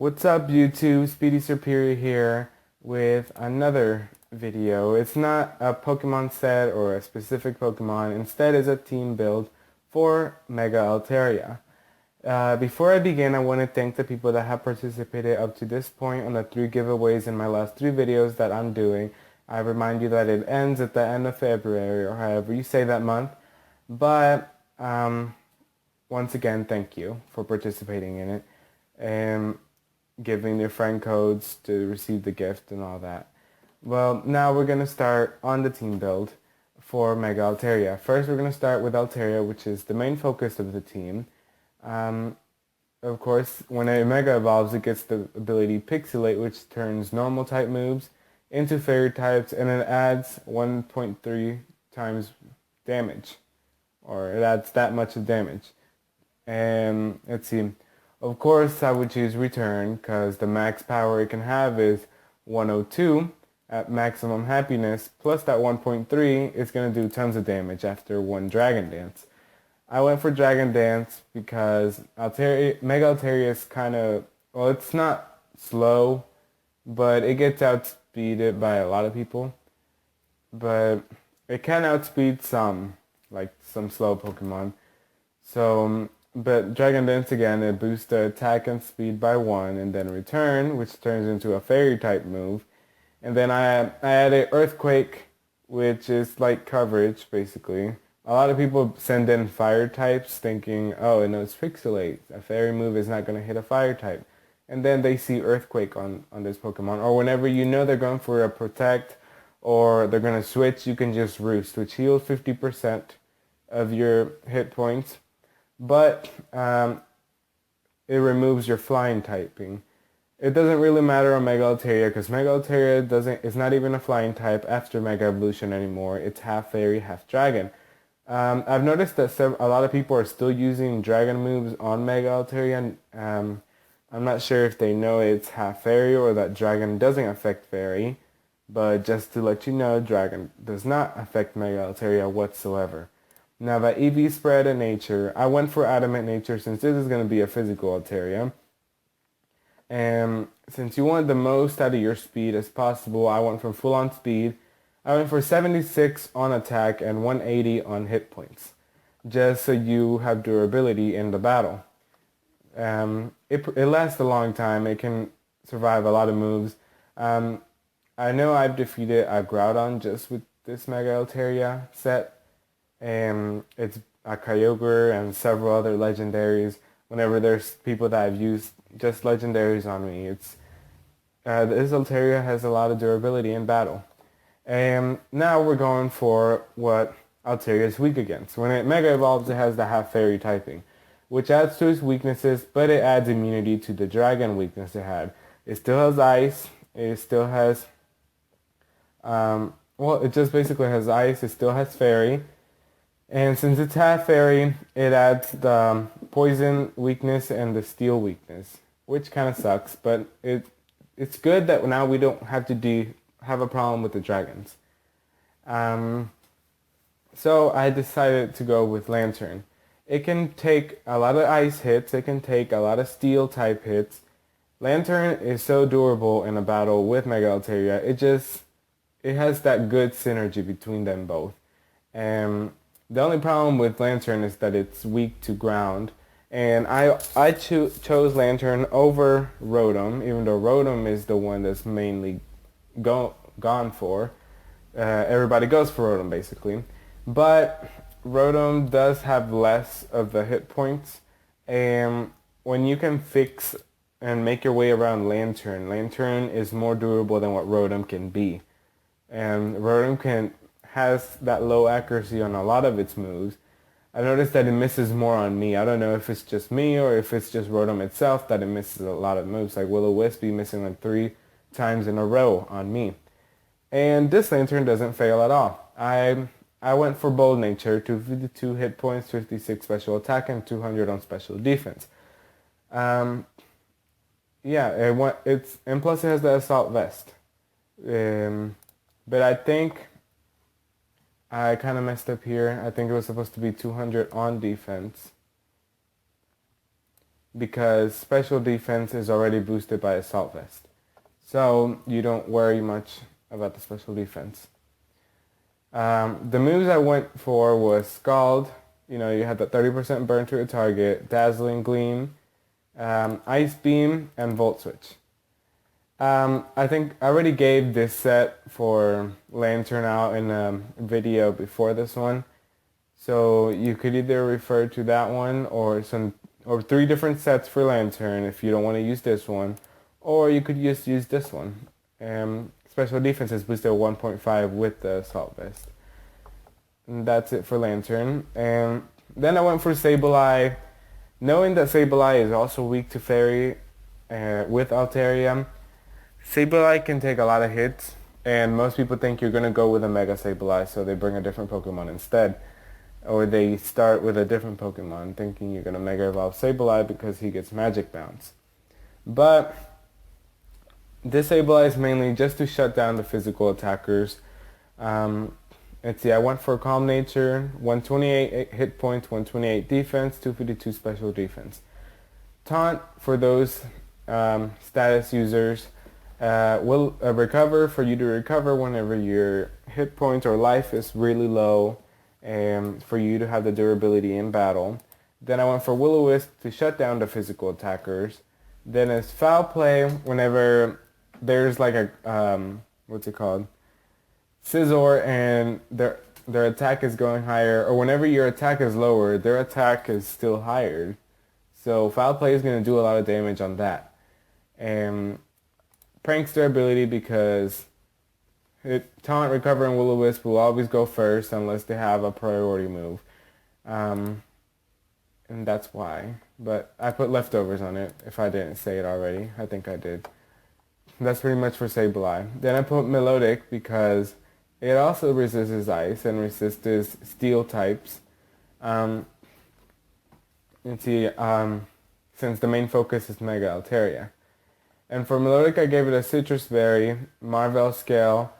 What's up YouTube? Speedy Superior here with another video. It's not a Pokemon set or a specific Pokemon. Instead, it's a team build for Mega Altaria. Before I begin, I want to thank the people that have participated up to this point on the 3 giveaways in my last 3 videos that I'm doing. I remind you that it ends at the end of February or however you say that month. But once again, thank you for participating in it and giving your friend codes to receive the gift and all that. Well, now we're going to start on the team build for Mega Altaria. First, we're going to start with Altaria, which is the main focus of the team. Of course, when a Mega evolves, it gets the ability Pixelate, which turns normal type moves into fairy types, and it adds 1.3 times damage, or it adds that much of damage. And let's see, of course I would choose Return because the max power it can have is 102 at maximum happiness, plus that 1.3 is going to do tons of damage after one Dragon Dance. I went for Dragon Dance because Mega Altaria is kind of, well, it's not slow, but it gets outspeeded by a lot of people. But it can outspeed some, like some slow Pokemon. So, but Dragon Dance again, it boosts the attack and speed by 1, and then Return, which turns into a fairy type move. And then I added Earthquake, which is like coverage, basically. A lot of people send in fire types thinking, oh, no, it's Pixelate. A fairy move is not going to hit a fire type. And then they see Earthquake on this Pokemon. Or whenever you know they're going for a Protect or they're going to switch, you can just Roost, which heals 50% of your hit points. But it removes your flying typing. It doesn't really matter on Mega Altaria because Mega Altaria is not even a flying type after Mega Evolution anymore. It's half fairy, half dragon. I've noticed that a lot of people are still using dragon moves on Mega Altaria. I'm not sure if they know it's half fairy or that dragon doesn't affect fairy. But just to let you know, dragon does not affect Mega Altaria whatsoever. Now that EV spread in nature, I went for adamant nature since this is going to be a physical Altaria. And since you want the most out of your speed as possible, I went for full on speed. I went for 76 on attack and 180 on hit points, just so you have durability in the battle. It lasts a long time. It can survive a lot of moves. I know I've defeated a Groudon just with this Mega Altaria set. It's a Kyogre and several other legendaries. Whenever there's people that have used just legendaries on me, this Altaria has a lot of durability in battle. And now we're going for what Altaria is weak against. When it Mega Evolves, it has the half fairy typing, which adds to its weaknesses, but it adds immunity to the dragon weakness it had. It still has ice. It still has, it just basically has ice. It still has fairy. And since it's half fairy, it adds the poison weakness and the steel weakness, which kind of sucks, but it's good that now we don't have to have a problem with the dragons. So I decided to go with Lantern. It can take a lot of ice hits, it can take a lot of steel type hits. Lantern is so durable in a battle with Mega Altaria, it has that good synergy between them both. The only problem with Lantern is that it's weak to ground. And I chose Lantern over Rotom, even though Rotom is the one that's mainly gone for. Everybody goes for Rotom, basically. But Rotom does have less of the hit points. And when you can fix and make your way around Lantern, Lantern is more durable than what Rotom can be. And Rotom has that low accuracy on a lot of its moves. I noticed that it misses more on me. I don't know if it's just me or if it's just Rotom itself that it misses a lot of moves. Like Will-O-Wisp missing like 3 times in a row on me. And this Lantern doesn't fail at all. I went for Bold Nature, 252 hit points, 56 special attack, and 200 on special defense. And plus it has the Assault Vest. But I think I kind of messed up here. I think it was supposed to be 200 on defense. because special defense is already boosted by Assault Vest. So you don't worry much about the special defense. The moves I went for was Scald. You know, you had the 30% burn to a target, Dazzling Gleam, Ice Beam, and Volt Switch. I think I already gave this set for Lantern out in a video before this one. So you could either refer to that one or 3 different sets for Lantern if you don't want to use this one. Or you could just use this one. Special defense is boosted 1.5 with the Assault Vest. And that's it for Lantern. And then I went for Sableye. Knowing that Sableye is also weak to Fairy with Altaria, Sableye can take a lot of hits, and most people think you're going to go with a Mega Sableye, so they bring a different Pokemon instead. Or they start with a different Pokemon, thinking you're going to Mega Evolve Sableye because he gets Magic Bounce. But this Sableye is mainly just to shut down the physical attackers. Let's see, I went for Calm Nature, 128 hit points, 128 defense, 252 special defense. Taunt, for those status users, will recover for you to recover whenever your hit points or life is really low, and for you to have the durability in battle. Then I went for Will-O-Wisp to shut down the physical attackers. Then it's Foul Play whenever there's like a, what's it called? Scizor and their attack is going higher, or whenever your attack is lower, their attack is still higher. So Foul Play is going to do a lot of damage on that. And Pranks their ability because Taunt, Recover, and Will-O-Wisp will always go first unless they have a priority move. And that's why. But I put leftovers on it if I didn't say it already. I think I did. That's pretty much for Sableye. Then I put Melodic because it also resists ice and resists steel types. Let's see, since the main focus is Mega Altaria. And for Melodic, I gave it a Citrus Berry, Marvel Scale,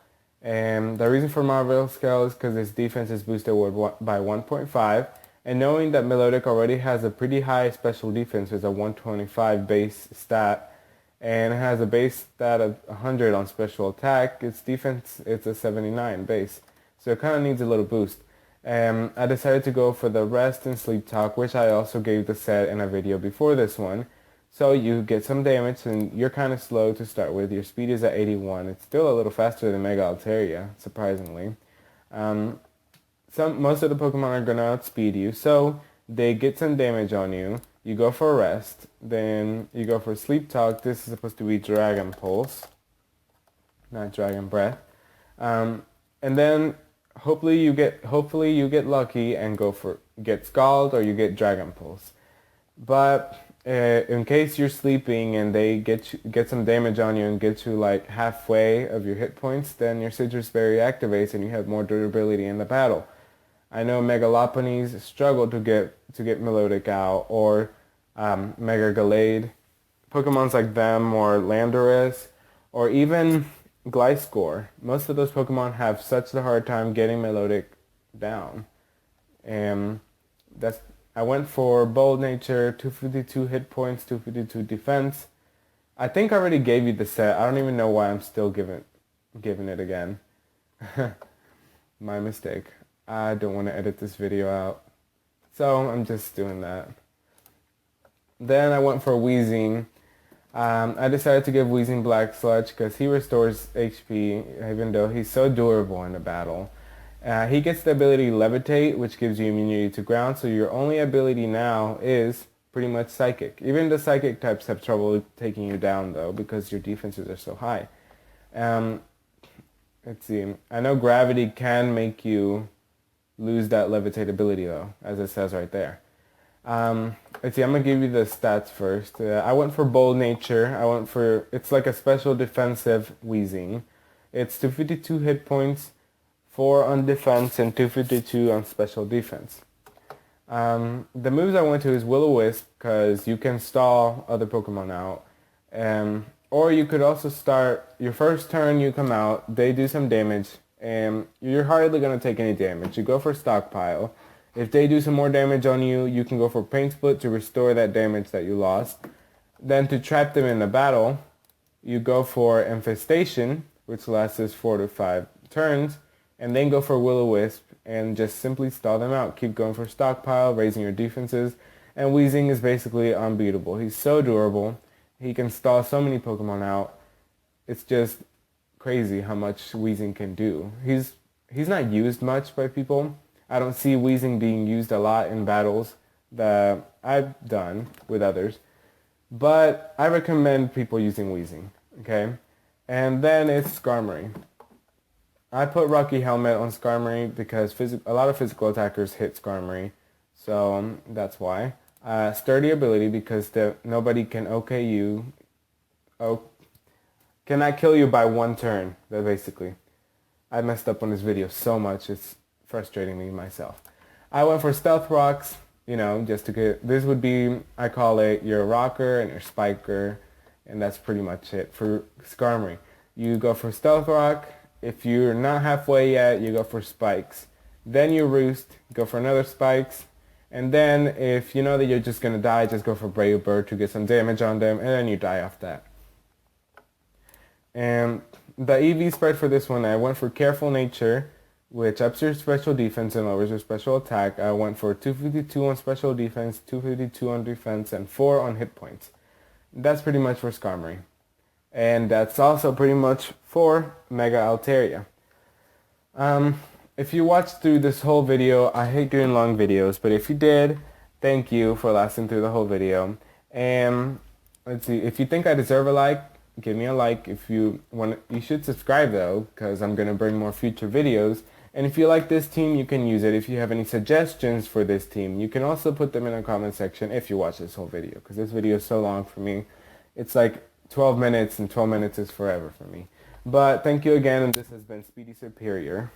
and the reason for Marvel Scale is because its defense is boosted by 1.5, and knowing that Melodic already has a pretty high special defense with a 125 base stat, and it has a base stat of 100 on special attack, its defense it's a 79 base, so it kind of needs a little boost. I decided to go for the Rest and Sleep Talk, which I also gave the set in a video before this one. So you get some damage, and you're kind of slow to start with. Your speed is at 81. It's still a little faster than Mega Altaria, surprisingly. Most of the Pokemon are going to outspeed you, so they get some damage on you. You go for Rest, then you go for Sleep Talk. This is supposed to be Dragon Pulse, not Dragon Breath. And then hopefully you get lucky and get Scald, or you get Dragon Pulse. But in case you're sleeping and they get some damage on you and get you like halfway of your hit points, then your Citrus Berry activates and you have more durability in the battle. I know Megaloponis struggle to get Melodic out, or Mega Gallade, Pokemons like them, or Landorus, or even Gliscor. Most of those Pokemon have such a hard time getting Melodic down. And I went for Bold Nature, 252 hit points, 252 defense. I think I already gave you the set. I don't even know why I'm still giving it again. My mistake. I don't want to edit this video out. So I'm just doing that. Then I went for Weezing. I decided to give Weezing Black Sludge because he restores HP even though he's so durable in the battle. He gets the ability Levitate, which gives you immunity to ground, so your only ability now is pretty much Psychic. Even the Psychic types have trouble taking you down though because your defenses are so high. Let's see. I know Gravity can make you lose that Levitate ability though, as it says right there. Let's see, I'm going to give you the stats first. I went for Bold Nature. It's like a special defensive Weezing. It's 252 hit points, 4 on defense, and 252 on special defense. The moves I went to is Will-O-Wisp, because you can stall other Pokemon out. Or you could also start, your first turn you come out, they do some damage, and you're hardly going to take any damage. You go for Stockpile, If they do some more damage on you, you can go for Pain Split to restore that damage that you lost. Then to trap them in the battle, you go for Infestation, which lasts 4 to 5 turns, and then go for Will-O-Wisp and just simply stall them out. Keep going for Stockpile, raising your defenses, and Weezing is basically unbeatable. He's so durable. He can stall so many Pokemon out. It's just crazy how much Weezing can do. He's not used much by people. I don't see Weezing being used a lot in battles that I've done with others. But I recommend people using Weezing, okay? And then it's Skarmory. I put Rocky Helmet on Skarmory because a lot of physical attackers hit Skarmory. So that's why. Sturdy ability because nobody can OK you. Cannot kill you by one turn, basically. I messed up on this video so much, it's frustrating me myself. I went for Stealth Rocks, just to get, this would be, I call it your Rocker and your Spiker, and that's pretty much it for Skarmory. You go for Stealth Rock. If you're not halfway yet, you go for Spikes. Then you Roost, go for another Spikes, and then if you know that you're just going to die, just go for Brave Bird to get some damage on them, and then you die off that. And the EV spread for this one, I went for Careful Nature, which ups your special defense and lowers your special attack. I went for 252 on special defense, 252 on defense, and 4 on hit points. That's pretty much for Skarmory. And that's also pretty much for Mega Altaria. If you watched through this whole video, I hate doing long videos, but if you did, thank you for lasting through the whole video. And let's see, if you think I deserve a like, give me a like. If you want, you should subscribe though, because I'm going to bring more future videos. And if you like this team, you can use it. If you have any suggestions for this team, you can also put them in the comment section if you watch this whole video, because this video is so long for me. It's like 12 minutes, and 12 minutes is forever for me. But thank you again, and this has been Speedy Superior.